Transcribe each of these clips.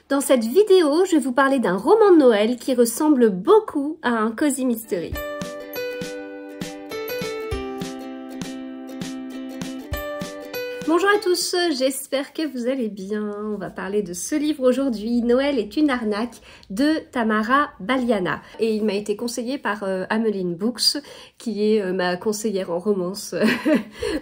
Dans cette vidéo, je vais vous parler d'un roman de Noël qui ressemble beaucoup à un Cozy Mystery. Bonjour à tous, j'espère que vous allez bien. On va parler de ce livre aujourd'hui, Noël est une arnaque, de Tamara Baliana. Et il m'a été conseillé par Ameline Books, qui est ma conseillère en romance.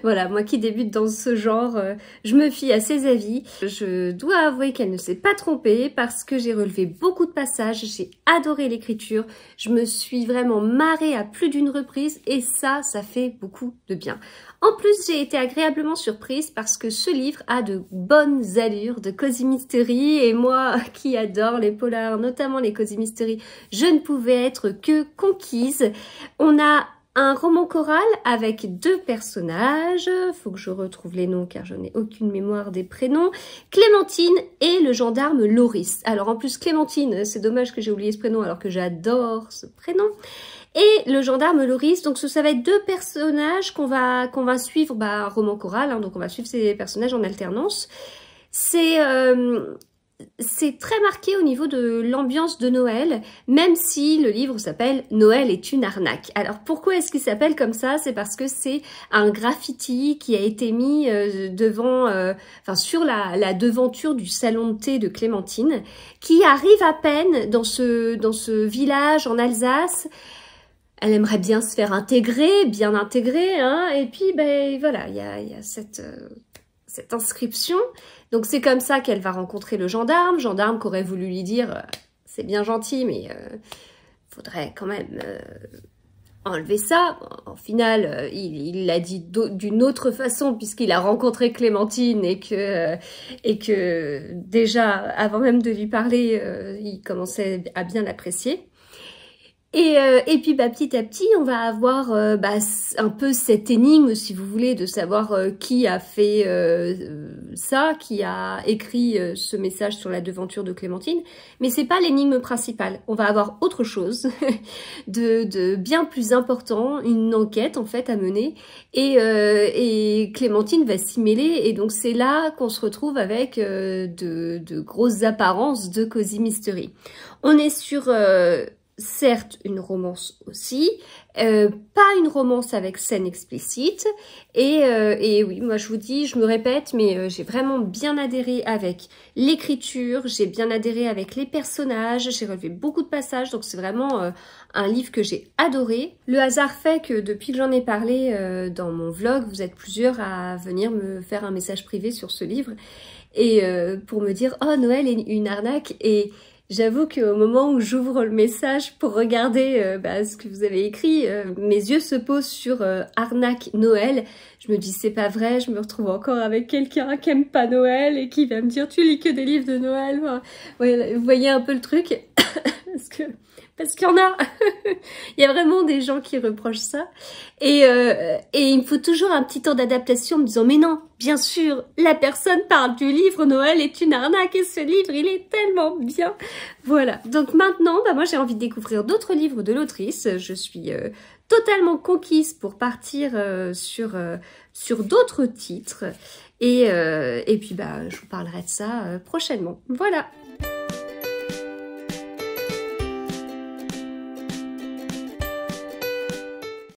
Voilà, moi qui débute dans ce genre, je me fie à ses avis. Je dois avouer qu'elle ne s'est pas trompée parce que j'ai relevé beaucoup de passages, j'ai adoré l'écriture, je me suis vraiment marrée à plus d'une reprise et ça fait beaucoup de bien. En plus, j'ai été agréablement surprise parce que ce livre a de bonnes allures de Cozy Mystery et moi qui adore les polars, notamment les Cozy Mystery, je ne pouvais être que conquise. On a un roman choral avec deux personnages, faut que je retrouve les noms car je n'ai aucune mémoire des prénoms, Clémentine et le gendarme Loris. Alors en plus Clémentine, c'est dommage que j'ai oublié ce prénom alors que j'adore ce prénom. Et le gendarme Loris, donc ça va être deux personnages qu'on va suivre, un roman choral, hein, donc on va suivre ces personnages en alternance. C'est très marqué au niveau de l'ambiance de Noël, même si le livre s'appelle Noël est une arnaque. Alors pourquoi est-ce qu'il s'appelle comme ça? C'est parce que c'est un graffiti qui a été mis devant, sur la devanture du salon de thé de Clémentine, qui arrive à peine dans ce village en Alsace. Elle aimerait bien se faire intégrer, bien intégrée, hein, et puis voilà, il y a cette inscription. Donc c'est comme ça qu'elle va rencontrer le gendarme qui aurait voulu lui dire c'est bien gentil, mais faudrait quand même enlever ça. En final, il l'a dit d'une autre façon puisqu'il a rencontré Clémentine et que déjà avant même de lui parler, il commençait à bien l'apprécier. Et puis petit à petit, on va avoir un peu cette énigme, si vous voulez, de savoir qui a fait ça, qui a écrit ce message sur la devanture de Clémentine. Mais c'est pas l'énigme principale. On va avoir autre chose de bien plus important, une enquête en fait à mener. Et Clémentine va s'y mêler. Et donc c'est là qu'on se retrouve avec de grosses apparences de Cozy Mystery. On est sur certes une romance aussi, pas une romance avec scène explicite, et oui, moi je vous dis, je me répète, mais j'ai vraiment bien adhéré avec l'écriture, j'ai bien adhéré avec les personnages, j'ai relevé beaucoup de passages, donc c'est vraiment un livre que j'ai adoré. Le hasard fait que depuis que j'en ai parlé dans mon vlog, vous êtes plusieurs à venir me faire un message privé sur ce livre, et pour me dire « Oh, Noël est une arnaque !» et j'avoue qu'au moment où j'ouvre le message pour regarder ce que vous avez écrit, mes yeux se posent sur arnaque Noël. Je me dis c'est pas vrai, je me retrouve encore avec quelqu'un qui aime pas Noël et qui va me dire tu lis que des livres de Noël. Enfin, ouais, vous voyez un peu le truc parce qu'il y en a. Il y a vraiment des gens qui reprochent ça. Et il me faut toujours un petit temps d'adaptation en me disant mais non, bien sûr, la personne parle du livre Noël est une arnaque et ce livre il est tellement bien. Voilà, donc maintenant moi j'ai envie de découvrir d'autres livres de l'autrice. Je suis totalement conquise pour partir sur d'autres titres et puis je vous parlerai de ça prochainement. Voilà.